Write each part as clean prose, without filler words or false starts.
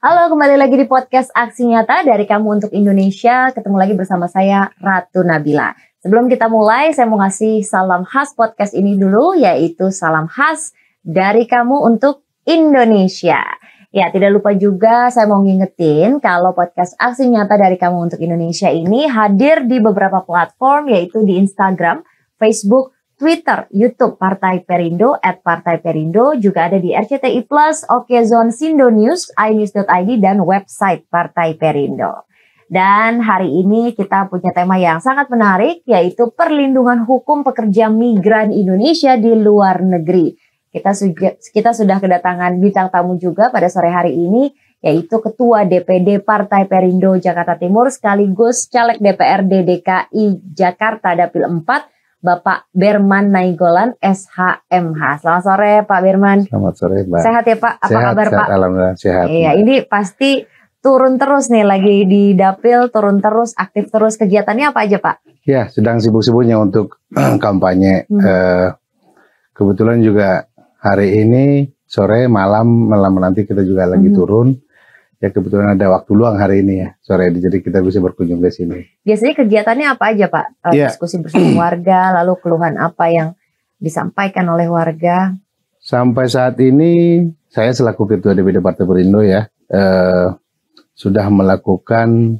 Halo, kembali lagi di podcast Aksi Nyata dari Kamu Untuk Indonesia. Ketemu lagi bersama saya, Ratu Nabila. Sebelum kita mulai, saya mau ngasih salam khas podcast ini dulu, yaitu salam khas dari Kamu Untuk Indonesia. Ya, tidak lupa juga saya mau ngingetin kalau podcast Aksi Nyata dari Kamu Untuk Indonesia ini hadir di beberapa platform, yaitu di Instagram, Facebook, Twitter, YouTube Partai Perindo, @partai-perindo, juga ada di RCTI Plus, Okezone, Sindo News, inews.id, dan website Partai Perindo. Dan hari ini kita punya tema yang sangat menarik, yaitu perlindungan hukum pekerja migran Indonesia di luar negeri. Kita sudah kedatangan bintang tamu juga pada sore hari ini, yaitu Ketua DPD Partai Perindo Jakarta Timur sekaligus Caleg DPRD DKI Jakarta Dapil 4, Bapak Berman Nainggolan, SHMH. Selamat sore Pak Berman. Selamat sore Mbak. Sehat ya Pak? Apa sehat, kabar Pak? Alhamdulillah sehat. Iya, ini pasti turun terus nih, lagi di Dapil, turun terus, aktif terus. Kegiatannya apa aja Pak? Ya, sedang sibuk-sibuknya untuk kampanye. Kebetulan juga hari ini sore, malam nanti kita juga lagi turun. Ya, kebetulan ada waktu luang hari ini ya, sore, jadi kita bisa berkunjung ke sini. Biasanya kegiatannya apa aja Pak? Diskusi bersama warga, lalu keluhan apa yang disampaikan oleh warga? Sampai saat ini saya selaku Ketua DPD Partai Perindo ya, sudah melakukan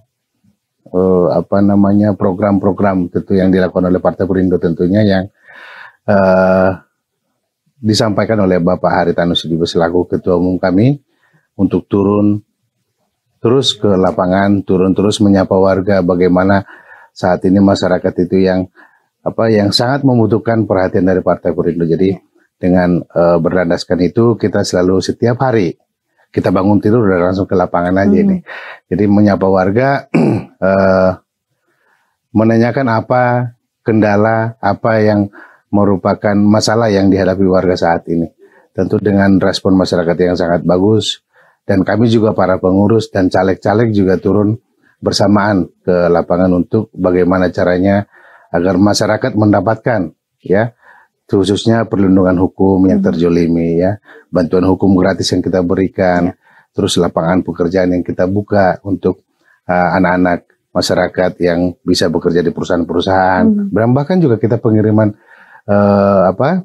program-program tentu yang dilakukan oleh Partai Perindo tentunya yang disampaikan oleh Bapak Haritanu Sudibyo selaku Ketua Umum kami untuk turun terus ke lapangan, turun terus menyapa warga bagaimana saat ini masyarakat itu yang sangat membutuhkan perhatian dari Partai Perindo. Jadi dengan berlandaskan itu kita selalu setiap hari kita bangun tidur udah langsung ke lapangan aja ini. Jadi menyapa warga, menanyakan apa kendala, apa yang merupakan masalah yang dihadapi warga saat ini. Tentu dengan respon masyarakat yang sangat bagus. Dan kami juga para pengurus dan caleg-caleg juga turun bersamaan ke lapangan untuk bagaimana caranya agar masyarakat mendapatkan ya khususnya perlindungan hukum yang terjolimi ya, bantuan hukum gratis yang kita berikan, terus lapangan pekerjaan yang kita buka untuk anak-anak masyarakat yang bisa bekerja di perusahaan-perusahaan. Bahkan juga kita pengiriman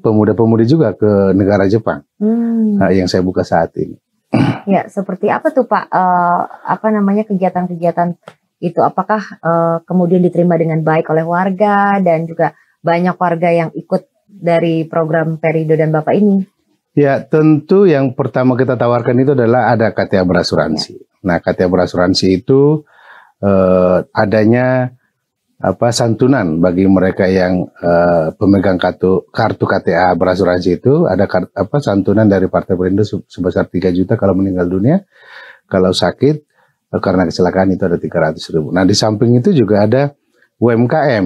pemuda-pemudi juga ke negara Jepang yang saya buka saat ini. Ya, seperti apa tuh Pak, kegiatan-kegiatan itu? Apakah kemudian diterima dengan baik oleh warga dan juga banyak warga yang ikut dari program Perindo dan Bapak ini? Ya, tentu yang pertama kita tawarkan itu adalah ada KTA berasuransi. Nah, KTA berasuransi itu adanya santunan bagi mereka yang pemegang kartu KTA berasuransi itu ada santunan dari Partai Perindo sebesar 3 juta kalau meninggal dunia, kalau sakit karena kecelakaan itu ada 300.000. Nah, di samping itu juga ada UMKM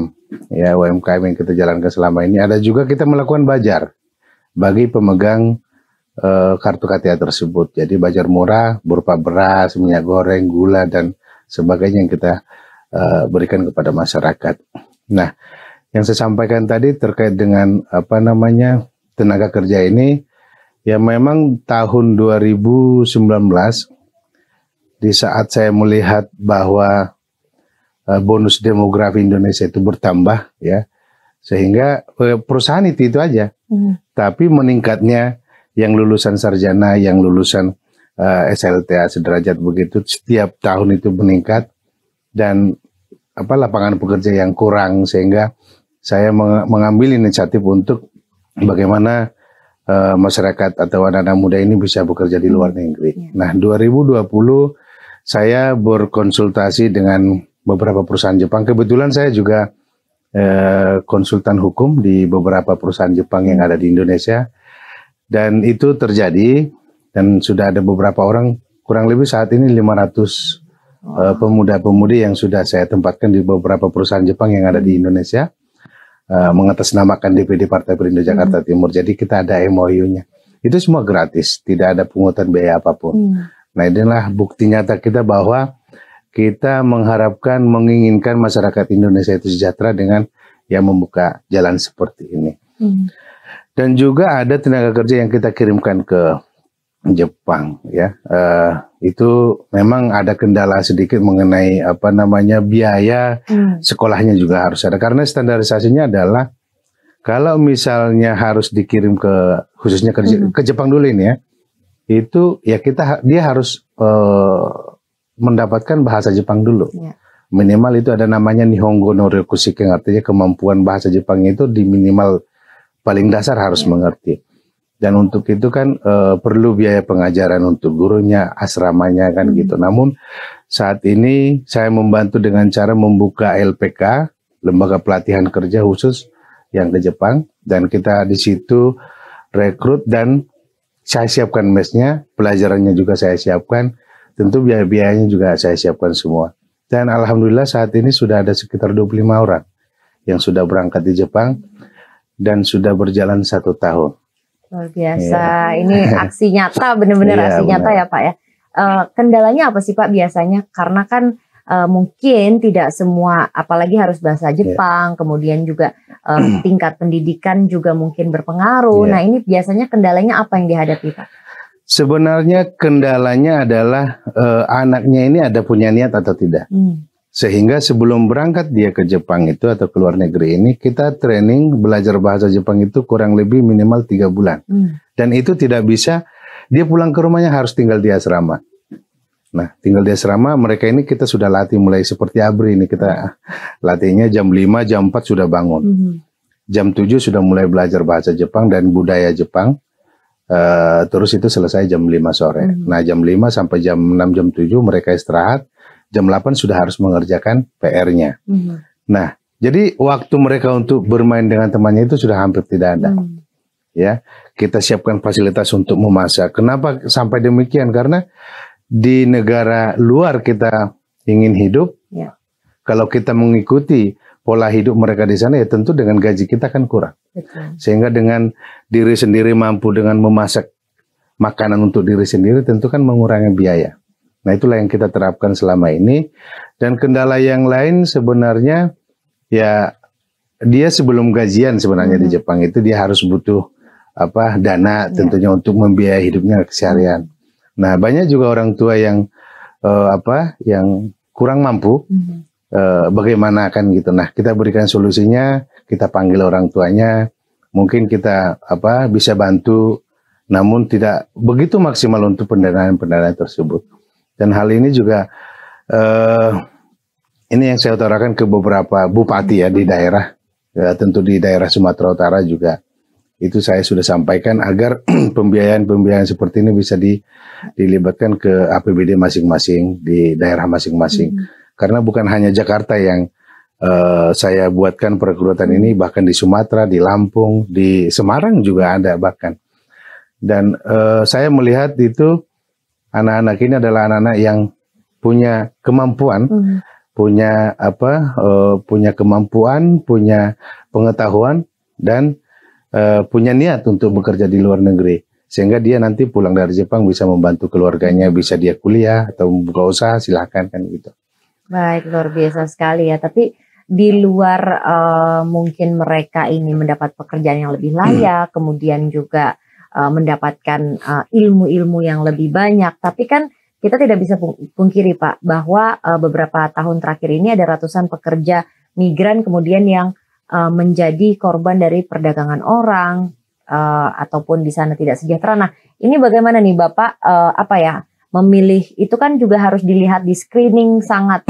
ya, UMKM yang kita jalankan selama ini. Ada juga kita melakukan bajar bagi pemegang kartu KTA tersebut. Jadi bajar murah berupa beras, minyak goreng, gula dan sebagainya yang kita berikan kepada masyarakat. Nah, yang saya sampaikan tadi terkait dengan tenaga kerja ini, ya memang tahun 2019 di saat saya melihat bahwa bonus demografi Indonesia itu bertambah ya, sehingga perusahaan itu aja, tapi meningkatnya yang lulusan sarjana, yang lulusan SLTA sederajat begitu setiap tahun itu meningkat. Dan lapangan pekerja yang kurang, sehingga saya mengambil inisiatif untuk bagaimana masyarakat atau anak-anak muda ini bisa bekerja di luar negeri. Nah, 2020 saya berkonsultasi dengan beberapa perusahaan Jepang. Kebetulan saya juga konsultan hukum di beberapa perusahaan Jepang yang ada di Indonesia, dan itu terjadi dan sudah ada beberapa orang, kurang lebih saat ini 500 pemuda-pemudi yang sudah saya tempatkan di beberapa perusahaan Jepang yang ada di Indonesia mengatasnamakan DPD Partai Perindo Jakarta Timur. Jadi kita ada MOU-nya. Itu semua gratis, tidak ada pungutan biaya apapun. Nah, inilah bukti nyata kita bahwa kita mengharapkan, menginginkan masyarakat Indonesia itu sejahtera dengan yang membuka jalan seperti ini. Dan juga ada tenaga kerja yang kita kirimkan ke Jepang ya. Itu memang ada kendala sedikit mengenai apa namanya biaya sekolahnya juga harus ada, karena standarisasinya adalah kalau misalnya harus dikirim ke khususnya ke Jepang dulu ini ya, itu ya dia harus mendapatkan bahasa Jepang dulu. Minimal itu ada namanya Nihongo no Ryokushiken, artinya kemampuan bahasa Jepang itu di minimal paling dasar harus mengerti. Dan untuk itu kan perlu biaya pengajaran untuk gurunya, asramanya kan gitu. Namun saat ini saya membantu dengan cara membuka LPK, Lembaga Pelatihan Kerja Khusus yang ke Jepang, dan kita di situ rekrut dan saya siapkan mesnya, pelajarannya juga saya siapkan, tentu biaya-biayanya juga saya siapkan semua. Dan alhamdulillah saat ini sudah ada sekitar 25 orang yang sudah berangkat di Jepang dan sudah berjalan 1 tahun. Luar biasa, ini aksi nyata, benar-benar aksi nyata ya Pak ya. Kendalanya apa sih Pak biasanya? Karena kan mungkin tidak semua, apalagi harus bahasa Jepang, kemudian juga tingkat pendidikan juga mungkin berpengaruh. Nah ini biasanya kendalanya apa yang dihadapi Pak? Sebenarnya kendalanya adalah anaknya ini ada punya niat atau tidak. Sehingga sebelum berangkat dia ke Jepang itu atau ke luar negeri ini, kita training belajar bahasa Jepang itu kurang lebih minimal 3 bulan. Dan itu tidak bisa, dia pulang ke rumahnya harus tinggal di asrama. Nah, tinggal di asrama, mereka ini kita sudah latih mulai seperti ABRI ini, kita latihnya jam 5, jam 4 sudah bangun. Jam 7 sudah mulai belajar bahasa Jepang dan budaya Jepang. Terus itu selesai jam 5 sore. Nah, jam 5 sampai jam 6, jam 7 mereka istirahat. Jam 8 sudah harus mengerjakan PR-nya. Nah, jadi waktu mereka untuk bermain dengan temannya itu sudah hampir tidak ada. Ya, kita siapkan fasilitas untuk memasak. Kenapa sampai demikian? Karena di negara luar kita ingin hidup. Kalau kita mengikuti pola hidup mereka di sana, ya tentu dengan gaji kita kan kurang. Sehingga dengan diri sendiri mampu dengan memasak makanan untuk diri sendiri, tentu kan mengurangi biaya. Nah, itulah yang kita terapkan selama ini. Dan kendala yang lain sebenarnya ya dia sebelum gajian sebenarnya di Jepang itu dia harus butuh dana tentunya untuk membiayai hidupnya keseharian. Nah, banyak juga orang tua yang yang kurang mampu. Bagaimana kan gitu. Nah, kita berikan solusinya, kita panggil orang tuanya, mungkin kita bisa bantu, namun tidak begitu maksimal untuk pendanaan tersebut. Dan hal ini juga ini yang saya utarakan ke beberapa bupati ya di daerah, ya, tentu di daerah Sumatera Utara juga itu saya sudah sampaikan agar pembiayaan seperti ini bisa dilibatkan ke APBD masing-masing di daerah masing-masing. Karena bukan hanya Jakarta yang saya buatkan perekrutan ini, bahkan di Sumatera, di Lampung, di Semarang juga ada bahkan. Dan saya melihat itu anak-anak ini adalah anak-anak yang punya kemampuan, punya kemampuan, punya pengetahuan, dan punya niat untuk bekerja di luar negeri. Sehingga dia nanti pulang dari Jepang bisa membantu keluarganya, bisa dia kuliah atau membuka usaha, silahkan kan gitu. Baik, luar biasa sekali ya. Tapi di luar mungkin mereka ini mendapat pekerjaan yang lebih layak, kemudian juga mendapatkan ilmu-ilmu yang lebih banyak. Tapi kan kita tidak bisa pungkiri Pak, bahwa beberapa tahun terakhir ini ada ratusan pekerja migran kemudian yang menjadi korban dari perdagangan orang, ataupun di sana tidak sejahtera. Nah, ini bagaimana nih Bapak, memilih itu kan juga harus dilihat di screening sangat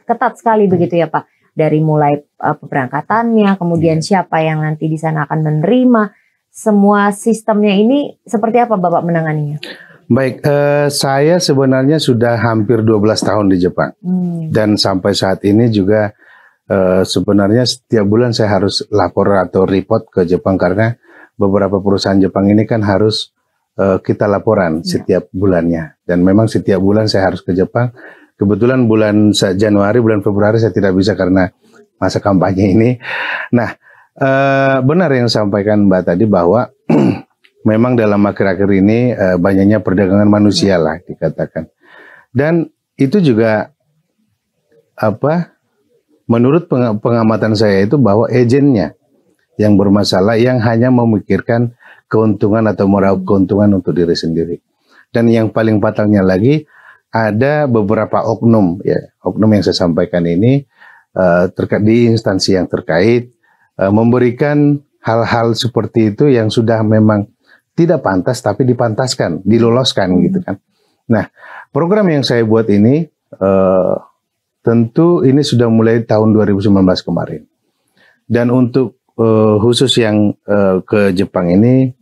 ketat sekali begitu ya Pak. Dari mulai pemberangkatannya, kemudian siapa yang nanti di sana akan menerima. Semua sistemnya ini seperti apa Bapak menanganinya? Baik, saya sebenarnya sudah hampir 12 tahun di Jepang. Dan sampai saat ini juga sebenarnya setiap bulan saya harus lapor atau report ke Jepang, karena beberapa perusahaan Jepang ini kan harus kita laporan setiap bulannya. Dan memang setiap bulan saya harus ke Jepang. Kebetulan bulan Januari, bulan Februari saya tidak bisa karena masa kampanye ini. Nah, benar yang disampaikan Mbak tadi bahwa memang dalam akhir-akhir ini banyaknya perdagangan manusia lah dikatakan. Dan itu juga menurut pengamatan saya itu bahwa agennya yang bermasalah, yang hanya memikirkan keuntungan atau meraup keuntungan untuk diri sendiri. Dan yang paling fatalnya lagi, ada beberapa oknum, ya, oknum yang saya sampaikan ini terkait di instansi yang terkait memberikan hal-hal seperti itu yang sudah memang tidak pantas tapi dipantaskan, diloloskan gitu kan. Nah, program yang saya buat ini tentu ini sudah mulai tahun 2019 kemarin. Dan untuk khusus yang ke Jepang ini,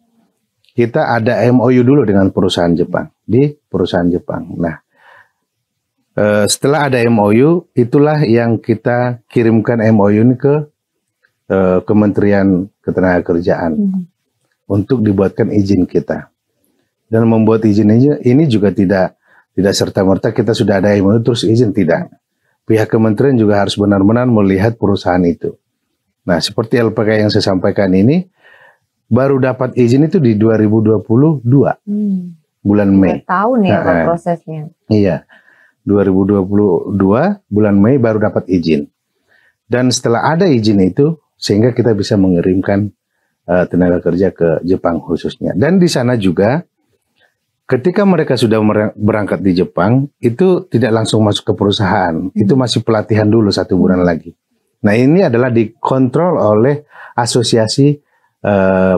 kita ada MOU dulu dengan perusahaan Jepang, di perusahaan Jepang. Nah, setelah ada MOU, itulah yang kita kirimkan MOU ini ke Kementerian Ketenagakerjaan untuk dibuatkan izin kita. Dan membuat izin ini juga tidak serta-merta kita sudah ada MOU terus izin, tidak. Pihak kementerian juga harus benar-benar melihat perusahaan itu. Nah, seperti LPK yang saya sampaikan ini, baru dapat izin itu di 2022, bulan Mei. 2 tahun ya prosesnya. Iya. 2022 bulan Mei baru dapat izin. Dan setelah ada izin itu, sehingga kita bisa mengirimkan tenaga kerja ke Jepang khususnya. Dan di sana juga, ketika mereka sudah berangkat di Jepang, itu tidak langsung masuk ke perusahaan. Itu masih pelatihan dulu 1 bulan lagi. Nah, ini adalah dikontrol oleh asosiasi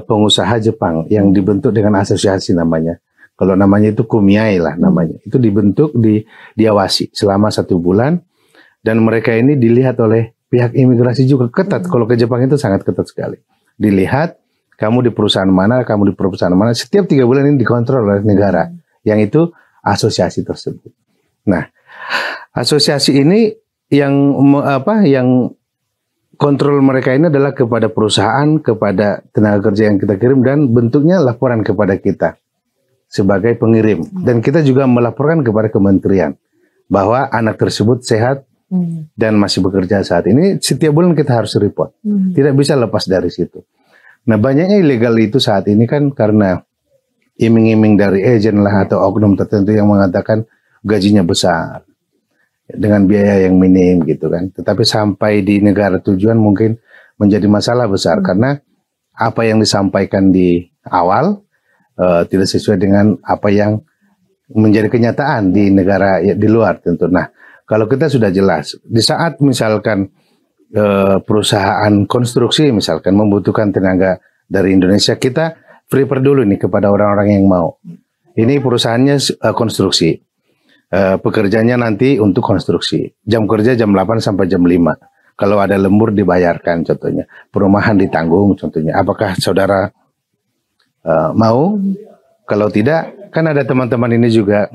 pengusaha Jepang yang dibentuk dengan asosiasi namanya. Kalau namanya itu Kumiai lah namanya. Itu dibentuk, diawasi selama 1 bulan. Dan mereka ini dilihat oleh pihak imigrasi juga ketat. Kalau ke Jepang itu sangat ketat sekali. Dilihat, kamu di perusahaan mana, kamu di perusahaan mana. Setiap 3 bulan ini dikontrol oleh negara. Yang itu asosiasi tersebut. Nah, asosiasi ini yang kontrol mereka ini adalah kepada perusahaan, kepada tenaga kerja yang kita kirim, dan bentuknya laporan kepada kita sebagai pengirim. Dan kita juga melaporkan kepada kementerian bahwa anak tersebut sehat dan masih bekerja saat ini. Setiap bulan kita harus report. Tidak bisa lepas dari situ. Nah, banyaknya ilegal itu saat ini kan karena iming-iming dari agen lah atau oknum tertentu yang mengatakan gajinya besar dengan biaya yang minim gitu kan. Tetapi sampai di negara tujuan mungkin menjadi masalah besar karena apa yang disampaikan di awal tidak sesuai dengan apa yang menjadi kenyataan di negara di luar tentu. Nah, kalau kita sudah jelas, di saat misalkan perusahaan konstruksi misalkan membutuhkan tenaga dari Indonesia, kita prepare dulu nih kepada orang-orang yang mau. Ini perusahaannya konstruksi, pekerjanya nanti untuk konstruksi. Jam kerja jam 8 sampai jam 5. Kalau ada lembur dibayarkan contohnya. Perumahan ditanggung contohnya. Apakah saudara mau? Kalau tidak, kan ada teman-teman ini juga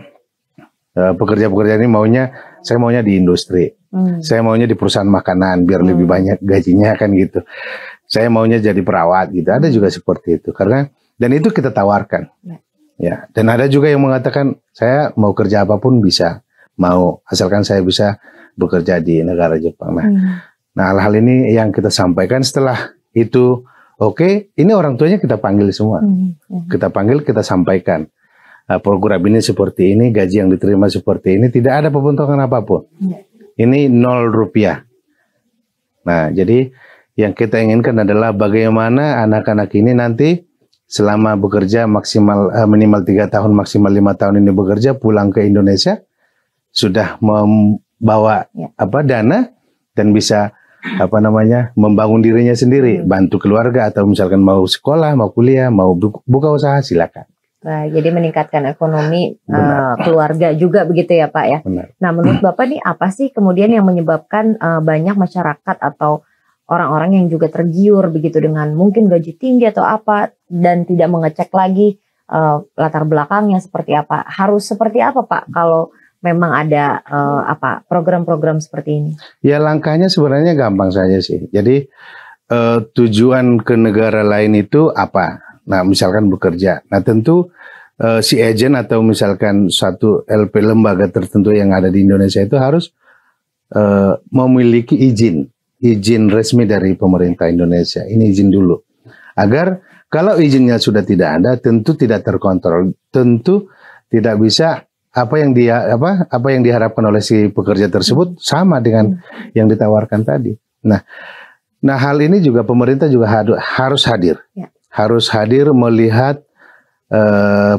pekerja-pekerja ini saya maunya di industri, saya maunya di perusahaan makanan biar lebih banyak gajinya kan gitu. Saya maunya jadi perawat gitu. Ada juga seperti itu dan itu kita tawarkan. Ya, dan ada juga yang mengatakan saya mau kerja apapun bisa, mau asalkan saya bisa bekerja di negara Jepang. Nah, hal-hal ini yang kita sampaikan setelah itu. Oke, ini orang tuanya kita panggil semua. Kita panggil, kita sampaikan. Program ini seperti ini, gaji yang diterima seperti ini, tidak ada pemotongan apapun. Ini 0 rupiah. Nah, jadi yang kita inginkan adalah bagaimana anak-anak ini nanti selama bekerja maksimal minimal 3 tahun, maksimal 5 tahun ini bekerja, pulang ke Indonesia, sudah membawa dana dan bisa membangun dirinya sendiri, bantu keluarga atau misalkan mau sekolah, mau kuliah, mau buka usaha silakan. Nah, jadi meningkatkan ekonomi keluarga juga begitu ya Pak ya. Benar. Nah, menurut Bapak nih apa sih kemudian yang menyebabkan banyak masyarakat atau orang-orang yang juga tergiur begitu dengan mungkin gaji tinggi atau apa dan tidak mengecek lagi latar belakangnya seperti apa? Harus seperti apa Pak kalau memang ada program-program seperti ini? Ya, langkahnya sebenarnya gampang saja sih. Jadi tujuan ke negara lain itu apa? Nah, misalkan bekerja. Nah, tentu si agen atau misalkan satu LP lembaga tertentu yang ada di Indonesia itu harus memiliki izin resmi dari pemerintah Indonesia. Ini izin dulu. Agar kalau izinnya sudah tidak ada, tentu tidak terkontrol, tentu tidak bisa apa yang diharapkan oleh si pekerja tersebut sama dengan yang ditawarkan tadi. Nah, hal ini juga pemerintah juga harus hadir. Harus hadir melihat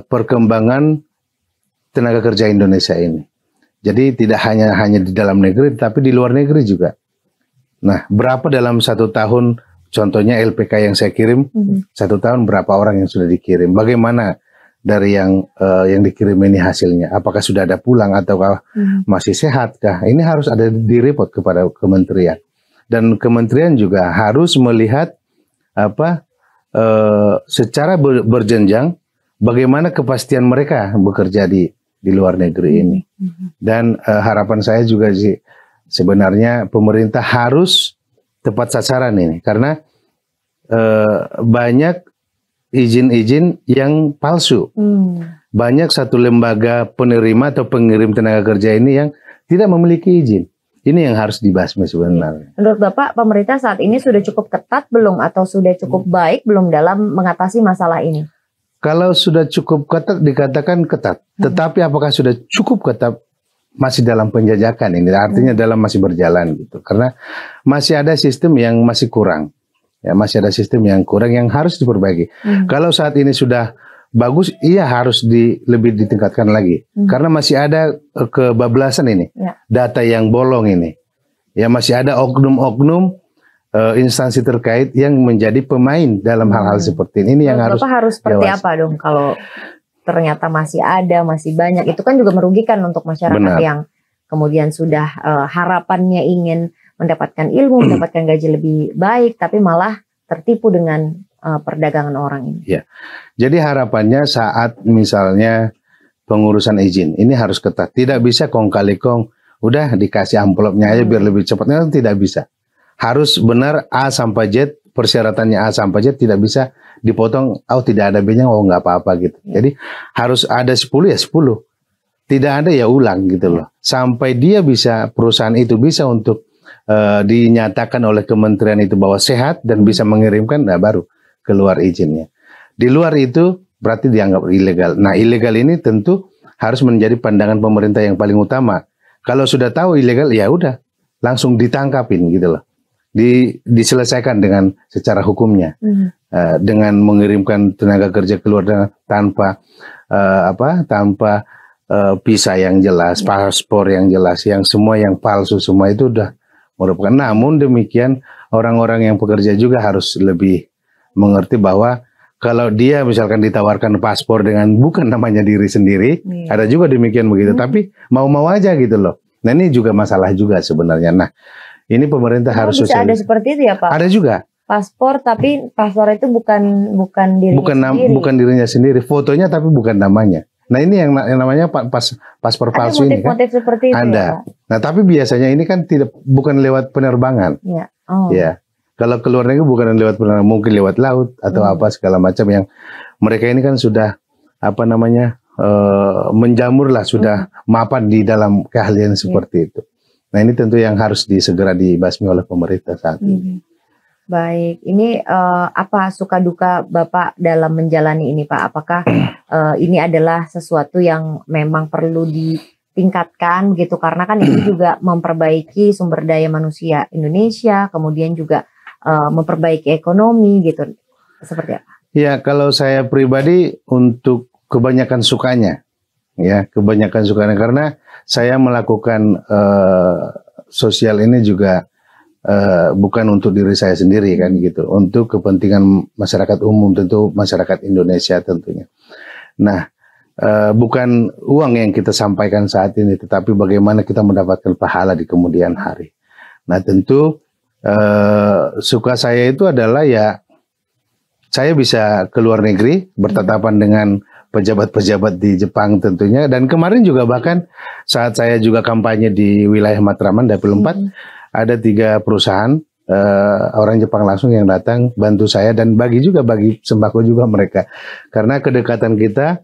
perkembangan tenaga kerja Indonesia ini. Jadi tidak hanya di dalam negeri, tapi di luar negeri juga. Nah, berapa dalam 1 tahun, contohnya LPK yang saya kirim, 1 tahun berapa orang yang sudah dikirim? Bagaimana dari yang dikirim ini hasilnya? Apakah sudah ada pulang ataukah masih sehatkah? Ini harus ada di report kepada kementerian. Dan kementerian juga harus melihat secara berjenjang bagaimana kepastian mereka bekerja di luar negeri ini. Dan harapan saya juga sih sebenarnya pemerintah harus tepat sasaran ini, karena banyak izin-izin yang palsu. Banyak satu lembaga penerima atau pengirim tenaga kerja ini yang tidak memiliki izin. Ini yang harus dibasmi sebenarnya. Menurut Bapak, pemerintah saat ini sudah cukup ketat belum atau sudah cukup baik belum dalam mengatasi masalah ini? Kalau sudah cukup ketat dikatakan ketat, tetapi apakah sudah cukup ketat? Masih dalam penjajakan ini, artinya dalam masih berjalan gitu. Karena masih ada sistem yang masih kurang. Ya, masih ada sistem yang kurang yang harus diperbaiki. Kalau saat ini sudah bagus, iya harus lebih ditingkatkan lagi. Karena masih ada kebablasan ini, data yang bolong ini. Ya, masih ada oknum-oknum instansi terkait yang menjadi pemain dalam hal-hal seperti ini. Yang harus seperti apa dong kalau ternyata masih ada, masih banyak? Itu kan juga merugikan untuk masyarakat yang kemudian sudah harapannya ingin mendapatkan ilmu, mendapatkan gaji lebih baik, tapi malah tertipu dengan perdagangan orang ini. Ya. Jadi harapannya saat misalnya pengurusan izin ini harus ketat. Tidak bisa kong kali kong, udah dikasih amplopnya aja biar lebih cepatnya, tidak bisa. Harus benar A sampai Z, persyaratannya A sampai Z, tidak bisa dipotong, tidak ada B-nya, nggak apa-apa gitu. Jadi harus ada 10 ya 10. Tidak ada ya ulang gitu loh. Sampai dia bisa, perusahaan itu bisa untuk dinyatakan oleh kementerian itu bahwa sehat dan bisa mengirimkan, nah baru keluar izinnya. Di luar itu berarti dianggap ilegal. Nah, ilegal ini tentu harus menjadi pandangan pemerintah yang paling utama. Kalau sudah tahu ilegal, ya udah langsung ditangkapin gitu loh. Diselesaikan dengan secara hukumnya, dengan mengirimkan tenaga kerja keluar tanpa visa yang jelas, paspor yang jelas, yang semua yang palsu semua itu udah merupakan. Namun demikian orang-orang yang bekerja juga harus lebih mengerti bahwa kalau dia misalkan ditawarkan paspor dengan bukan namanya diri sendiri, ada juga demikian begitu, tapi mau-mau aja gitu loh. Nah, ini juga masalah juga sebenarnya. Nah, ini pemerintah harus bisa ada seperti itu ya Pak? Ada juga. Paspor tapi paspor itu bukan dirinya sendiri. Bukan dirinya sendiri, fotonya tapi bukan namanya. Nah, ini yang namanya paspor palsu ini kan. Motif seperti itu ada. Ya, Pak? Nah, tapi biasanya ini kan bukan lewat penerbangan. Ya. Ya. Kalau ke luar negeri bukan lewat penerbangan, mungkin lewat laut atau apa segala macam yang mereka ini kan sudah menjamur lah, sudah mapan di dalam keahlian seperti itu. Nah, ini tentu yang harus segera dibasmi oleh pemerintah saat ini. Baik, ini apa suka duka Bapak dalam menjalani ini Pak? Apakah ini adalah sesuatu yang memang perlu ditingkatkan gitu? Karena kan ini juga memperbaiki sumber daya manusia Indonesia, kemudian juga memperbaiki ekonomi gitu. Seperti apa? Ya, kalau saya pribadi untuk kebanyakan sukanya. Ya, kebanyakan sukanya karena saya melakukan sosial ini juga bukan untuk diri saya sendiri kan gitu, untuk kepentingan masyarakat umum, tentu masyarakat Indonesia tentunya. Nah, bukan uang yang kita sampaikan saat ini, tetapi bagaimana kita mendapatkan pahala di kemudian hari. Nah, tentu suka saya itu adalah ya saya bisa ke luar negeri bertatapan dengan pejabat-pejabat di Jepang tentunya, dan kemarin juga bahkan saat saya juga kampanye di wilayah Matraman Dapil 4 ada 3 perusahaan orang Jepang langsung yang datang bantu saya dan bagi sembako juga mereka, karena kedekatan kita,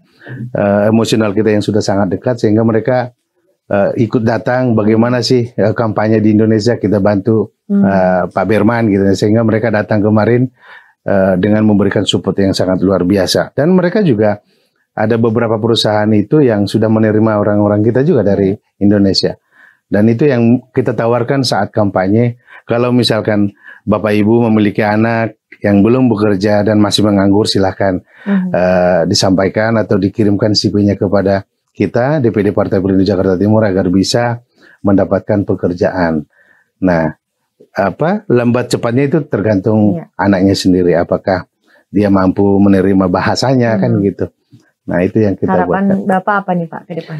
emosional kita yang sudah sangat dekat sehingga mereka ikut datang bagaimana sih kampanye di Indonesia, kita bantu Pak Berman gitu, sehingga mereka datang kemarin dengan memberikan support yang sangat luar biasa. Dan mereka juga ada beberapa perusahaan itu yang sudah menerima orang-orang kita juga dari Indonesia. Dan itu yang kita tawarkan saat kampanye. Kalau misalkan Bapak Ibu memiliki anak yang belum bekerja dan masih menganggur, silahkan disampaikan atau dikirimkan CV-nya kepada kita DPD Partai Perindo Jakarta Timur agar bisa mendapatkan pekerjaan. Nah, lambat cepatnya itu tergantung anaknya sendiri, apakah dia mampu menerima bahasanya kan gitu. Nah, itu yang kita harapan buatkan. Bapak apa nih Pak ke depan?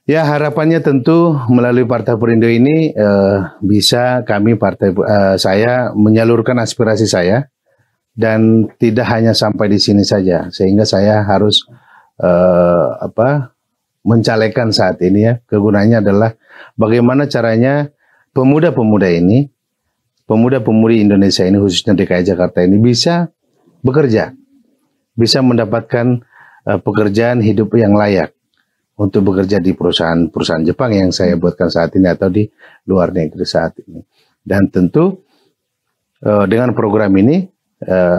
Ya, harapannya tentu melalui Partai Perindo ini bisa saya menyalurkan aspirasi saya, dan tidak hanya sampai di sini saja, sehingga saya harus mencalekkan saat ini ya. Kegunaannya adalah bagaimana caranya pemuda-pemuda ini, pemuda-pemudi Indonesia ini, khususnya DKI Jakarta ini bisa bekerja, bisa mendapatkan pekerjaan hidup yang layak untuk bekerja di perusahaan Jepang yang saya buatkan saat ini atau di luar negeri saat ini. Dan tentu dengan program ini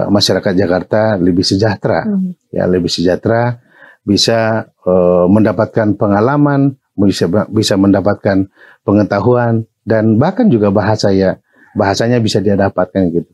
masyarakat Jakarta lebih sejahtera, ya lebih sejahtera, bisa mendapatkan pengalaman, bisa mendapatkan pengetahuan, dan bahkan juga bahasanya bisa dia dapatkan gitu.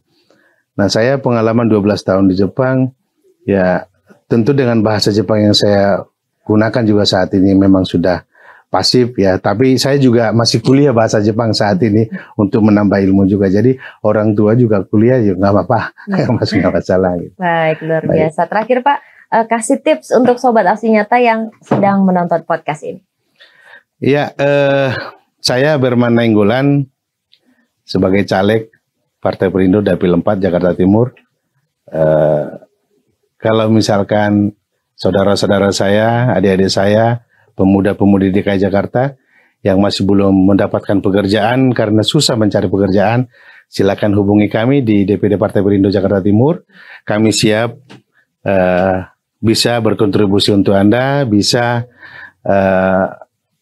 Nah, saya pengalaman 12 tahun di Jepang, ya tentu dengan bahasa Jepang yang saya gunakan juga saat ini memang sudah pasif ya, tapi saya juga masih kuliah bahasa Jepang saat ini untuk menambah ilmu juga. Jadi orang tua juga kuliah juga nggak apa-apa, masih nggak masalah. Gitu. Baik, luar biasa. Terakhir Pak, kasih tips untuk Sobat Aksi Nyata yang sedang menonton podcast ini. Ya, saya Berman Nainggolan sebagai caleg Partai Perindo Dapil 4 Jakarta Timur. Kalau misalkan saudara-saudara saya, adik-adik saya, pemuda-pemudi DKI Jakarta yang masih belum mendapatkan pekerjaan karena susah mencari pekerjaan, silakan hubungi kami di DPD Partai Perindo Jakarta Timur. Kami siap bisa berkontribusi untuk Anda, bisa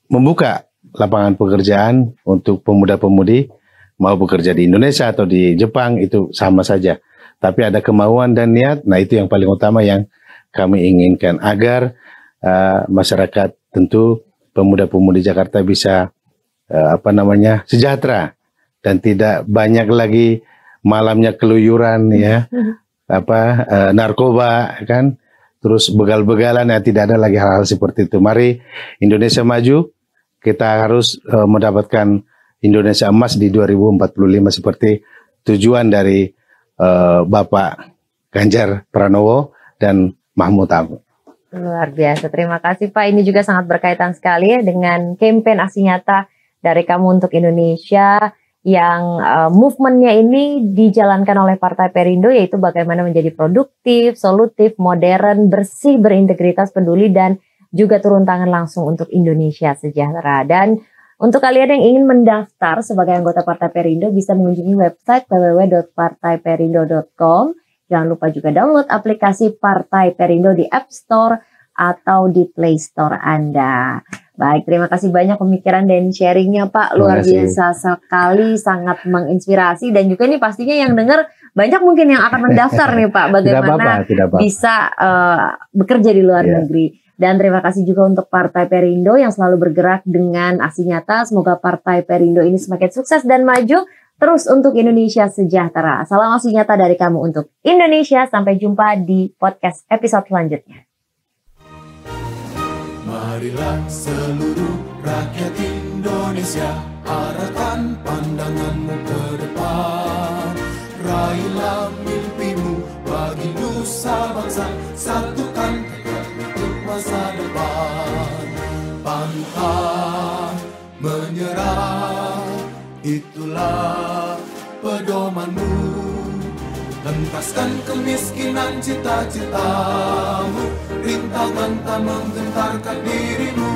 membuka lapangan pekerjaan untuk pemuda-pemudi, mau bekerja di Indonesia atau di Jepang, itu sama saja. Tapi ada kemauan dan niat, nah itu yang paling utama yang kami inginkan, agar masyarakat, tentu pemuda-pemudi Jakarta bisa sejahtera dan tidak banyak lagi malamnya keluyuran ya, narkoba kan, terus begal-begalan, ya tidak ada lagi hal-hal seperti itu. Mari Indonesia maju, kita harus mendapatkan Indonesia emas di 2045 seperti tujuan dari Bapak Ganjar Pranowo dan Mahmud Amin. Luar biasa, terima kasih Pak. Ini juga sangat berkaitan sekali ya dengan kampanye aksi nyata dari Kamu Untuk Indonesia yang movementnya ini dijalankan oleh Partai Perindo, yaitu bagaimana menjadi produktif, solutif, modern, bersih, berintegritas, peduli, dan juga turun tangan langsung untuk Indonesia sejahtera. Dan untuk kalian yang ingin mendaftar sebagai anggota Partai Perindo bisa mengunjungi website www.partaiperindo.com. Jangan lupa juga download aplikasi Partai Perindo di App Store atau di Play Store Anda. Baik, terima kasih banyak pemikiran dan sharingnya Pak. Luar biasa sekali, sangat menginspirasi. Dan juga ini pastinya yang dengar banyak mungkin yang akan mendaftar nih Pak. Bagaimana tidak apa-apa. Bisa bekerja di luar negeri. Dan terima kasih juga untuk Partai Perindo yang selalu bergerak dengan aksi nyata. Semoga Partai Perindo ini semakin sukses dan maju terus untuk Indonesia sejahtera. Salam aksi nyata dari Kamu Untuk Indonesia. Sampai jumpa di podcast episode selanjutnya. Marilah seluruh rakyat Indonesia, arahkan pandanganmu ke depan. Raihlah mimpimu bagi nusa bangsa, satukan tekad untuk masa depan. Pantang menyerah, itulah pedomanmu. Hentaskan kemiskinan cita-citamu, rintangan tak menggentarkan dirimu.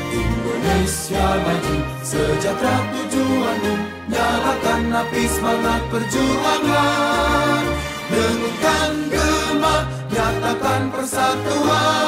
Indonesia maju, sejahtera tujuanmu, nyalakan api semangat perjuangan. Dengungkan gema, nyatakan persatuan.